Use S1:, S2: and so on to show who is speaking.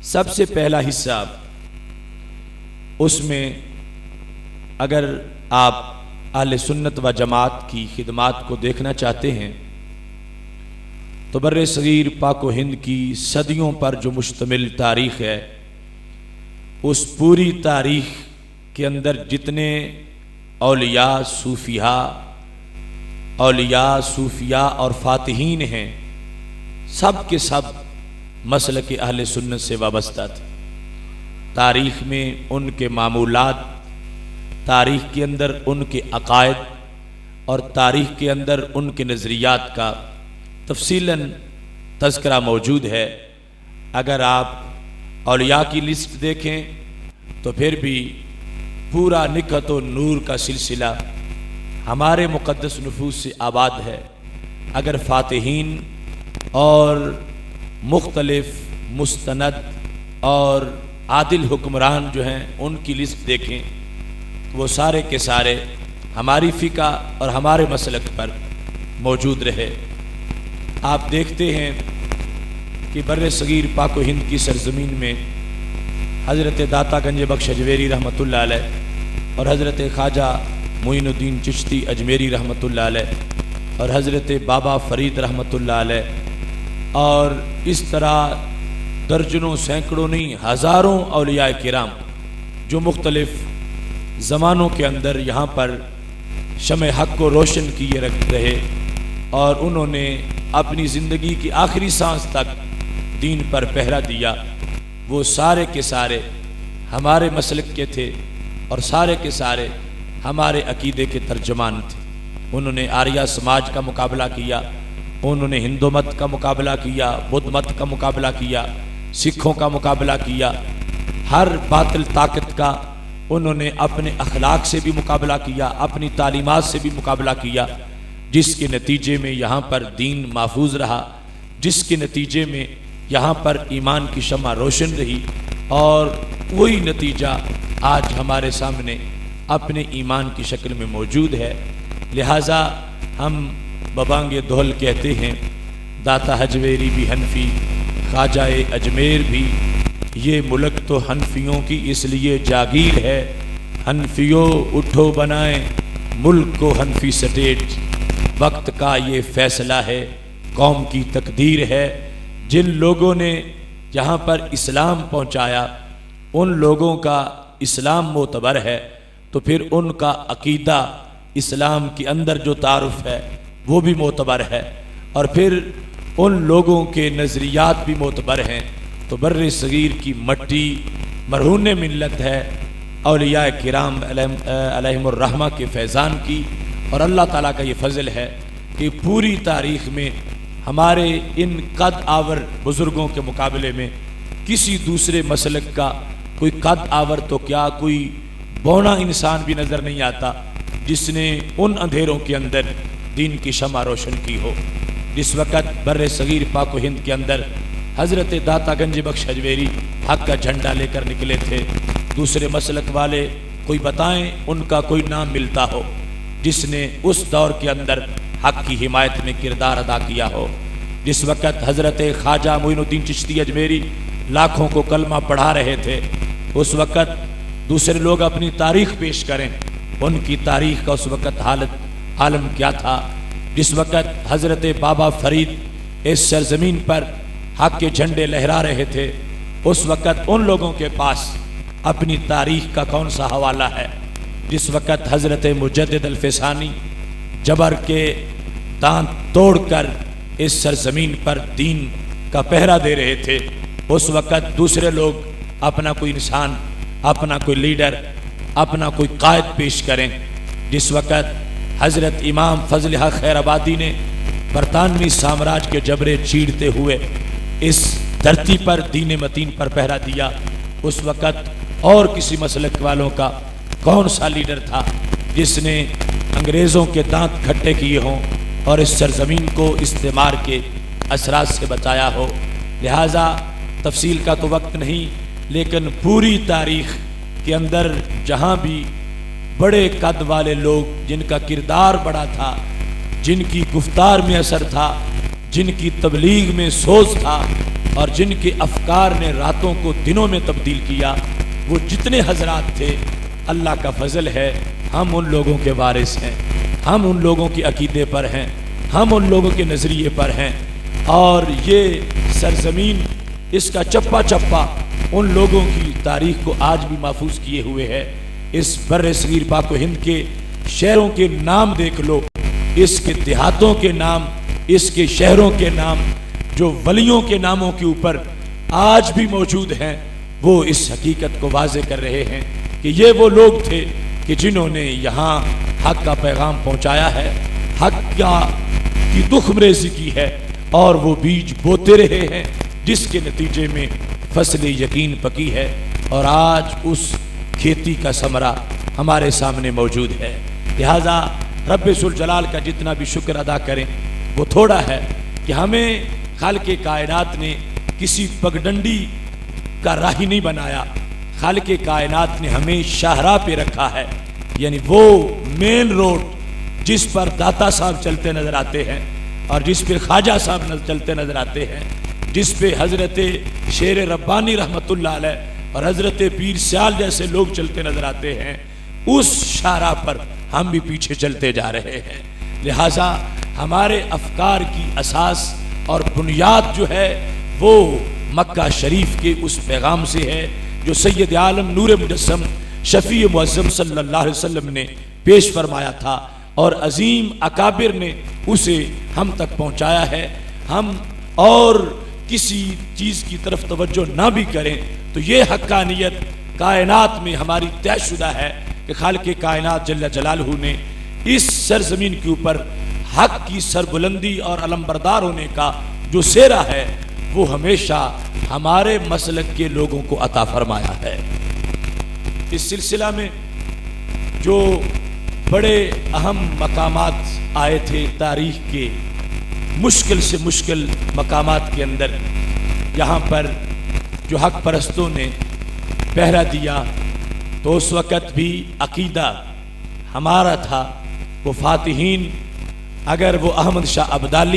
S1: सबसे पहला हिस्सा, उसमें अगर आप अहले सुन्नत व जमात की खिदमात को देखना चाहते हैं तो बर्रे सगीर पाक व हिंद की सदियों पर जो मुश्तमिल तारीख़ है, उस पूरी तारीख़ के अंदर जितने औलिया सूफिया और फातिहीन हैं, सब के सब मसलक के अहले सुन्नत से वाबस्ता थे। तारीख़ में उनके मामूलात, तारीख़ के अंदर उनके अकायद और तारीख़ के अंदर उनके नज़रियात का तफसीलन तज़किरा मौजूद है। अगर आप औलिया की लिस्ट देखें तो फिर भी पूरा निकहत व नूर का सिलसिला हमारे मुक़द्दस नफूस से आबाद है। अगर फातिहीन और मुख्तलिफ मुस्तनद और आदिल हुक्मरान जो हैं उनकी लिस्ट देखें तो वो सारे के सारे हमारी फ़िका और हमारे मसलक पर मौजूद रहे। आप देखते हैं कि बर्रे सगीर पाक व हिंद की सरजमीन में हज़रत दाता गंज बख्श अजमेरी रहमतुल्लाह अलैह और हज़रत ख्वाजा मोइनुद्दीन चिश्ती अजमेरी रहमतुल्लाह अलैह और हज़रत बाबा फ़रीद रहमतुल्लाह अलैह और इस तरह दर्जनों सैकड़ों नहीं हज़ारों औलिया किराम जो मुख्तलिफ ज़मानों के अंदर यहाँ पर शमे हक़ को रोशन किए रहे और उन्होंने अपनी ज़िंदगी की आखिरी सांस तक दीन पर पहरा दिया, वो सारे के सारे हमारे मसलक के थे और सारे के सारे हमारे अकीदे के तर्जमान थे। उन्होंने आर्या समाज का मुकाबला किया, उन्होंने हिंदू मत का मुकाबला किया, बुद्ध मत का मुकाबला किया, सिखों का मुकाबला किया, हर बातिल ताकत का उन्होंने अपने अखलाक से भी मुकाबला किया, अपनी तालीमात से भी मुकाबला किया, जिसके नतीजे में यहाँ पर दीन महफूज रहा, जिसके नतीजे में यहाँ पर ईमान की शम्मा रोशन रही और वही नतीजा आज हमारे सामने अपने ईमान की शक्ल में मौजूद है। लिहाजा हम बबांगे दोहल कहते हैं, दाता हजवेरी भी हनफी, ख्वाजाए अजमेर भी, ये मुल्क तो हनफियों की इसलिए जागीर है, हनफियों उठो बनाए मुल्क को हनफी स्टेट, वक्त का ये फैसला है, कौम की तकदीर है। जिन लोगों ने यहाँ पर इस्लाम पहुँचाया उन लोगों का इस्लाम मोतबर है, तो फिर उनका अकीदा इस्लाम के अंदर जो तारुफ है वो भी मोतबर है और फिर उन लोगों के नज़रियात भी मोतबर हैं। तो बर्रे सगीर की मट्टी मरहून मिल्लत है औलिया किराम अलैहिमुर रहमा के फैज़ान की, और अल्लाह ताला का ये फ़ज़ल है कि पूरी तारीख़ में हमारे इन कद आवर बुज़ुर्गों के मुकाबले में किसी दूसरे मसलक का कोई कद आवर तो क्या, कोई बौना इंसान भी नज़र नहीं आता जिसने उन अंधेरों के अंदर दीन की शमा रोशन की हो। जिस वक़्त बर्रे सगीर पाक व हिंद के अंदर हज़रत दाता गंज बख्श अजमेरी हक़ का झंडा लेकर निकले थे, दूसरे मसलक वाले कोई बताएं उनका कोई नाम मिलता हो जिसने उस दौर के अंदर हक़ की हिमायत में किरदार अदा किया हो। जिस वक़्त हज़रत ख्वाजा मोइनुद्दीन चिश्ती अजमेरी लाखों को कलमा पढ़ा रहे थे, उस वक़्त दूसरे लोग अपनी तारीख़ पेश करें, उनकी तारीख़ का उस वक़्त हालत आलम क्या था। जिस वक़्त हज़रत बाबा फ़रीद इस सरज़मीन पर हक़ के झंडे लहरा रहे थे, उस वक़्त उन लोगों के पास अपनी तारीख़ का कौन सा हवाला है। जिस वक़्त हज़रत मुजद्दिद अल-फ़िसानी जबर के दांत तोड़कर इस सरज़मीन पर दीन का पहरा दे रहे थे, उस वक़्त दूसरे लोग अपना कोई इंसान, अपना कोई लीडर, अपना कोई कायद पेश करें। जिस वक़्त हज़रत इमाम फ़ज़ल हक़ खैराबादी ने बरतानवी साम्राज्य के जबरे चीरते हुए इस धरती पर दीन मतीन पर पहरा दिया, उस वक़्त और किसी मसलक वालों का कौन सा लीडर था जिसने अंग्रेज़ों के दांत खट्टे किए हों और इस सरज़मीन को इस्तेमार के असरात से बचाया हो। लिहाजा तफसील का तो वक्त नहीं, लेकिन पूरी तारीख़ के अंदर जहाँ भी बड़े कद वाले लोग जिनका किरदार बड़ा था, जिनकी गुफ्तार में असर था, जिनकी तबलीग में सोच था और जिनके अफकार ने रातों को दिनों में तब्दील किया, वो जितने हजरात थे, अल्लाह का फजल है हम उन लोगों के वारिस हैं, हम उन लोगों के अकीदे पर हैं, हम उन लोगों के नज़रिए पर हैं। और ये सरजमीन, इसका चप्पा चप्पा उन लोगों की तारीख को आज भी महफूज किए हुए है। इस बर्र सगीर पाक हिंद के शहरों के नाम देख लो, इसके देहातों के नाम, इसके शहरों के नाम जो वलियों के नामों के ऊपर आज भी मौजूद हैं, वो इस हकीकत को वाज़े कर रहे हैं कि ये वो लोग थे कि जिन्होंने यहाँ हक का पैगाम पहुँचाया है, हक की दुखमरेजी की है, और वो बीज बोते रहे हैं जिसके नतीजे में फसल यकीन पकी है। और आज उस खेती का समरा हमारे सामने मौजूद है। लिहाजा रब्बे सुल जलाल का जितना भी शुक्र अदा करें वो थोड़ा है कि हमें खालिक़े कायनात ने किसी पगडंडी का राही नहीं बनाया। खालिक़े कायनात ने हमें शाहराह पे रखा है, यानी वो मेन रोड जिस पर दाता साहब चलते नजर आते हैं और जिस पे ख्वाजा साहब चलते नजर आते हैं, जिस पे हजरत शेर रब्बानी रहमतुल्लाह अलैह और हजरत पीर सियाल जैसे लोग चलते नजर आते हैं, उस शाहराह पर हम भी पीछे चलते जा रहे हैं। लिहाजा हमारे अफकार की असास और बुनियाद जो है वो मक्का शरीफ के उस पैगाम से है जो सैयद आलम नूर मुजस्सम शफी मुअज़्ज़म सल्लल्लाहु अलैहि वसल्लम ने पेश फरमाया था और अजीम अकाबिर ने उसे हम तक पहुँचाया है। हम और किसी चीज़ की तरफ तवज्जो ना भी करें तो ये हक्कानियत कायनात में हमारी तयशुदा है कि खालिक़े कायनात जल्ल जलालहू ने इस सरजमीन के ऊपर हक की सरबुलंदी और अलमबरदार होने का जो सेहरा है वो हमेशा हमारे मसलक के लोगों को अता फरमाया है। इस सिलसिला में जो बड़े अहम मकामात आए थे तारीख के मुश्किल से मुश्किल मकामात के अंदर, यहाँ पर जो हक परस्तों ने पहरा दिया तो उस वक़्त भी अकीदा हमारा था वो फातिहीन, अगर वो अहमद शाह अब्दाली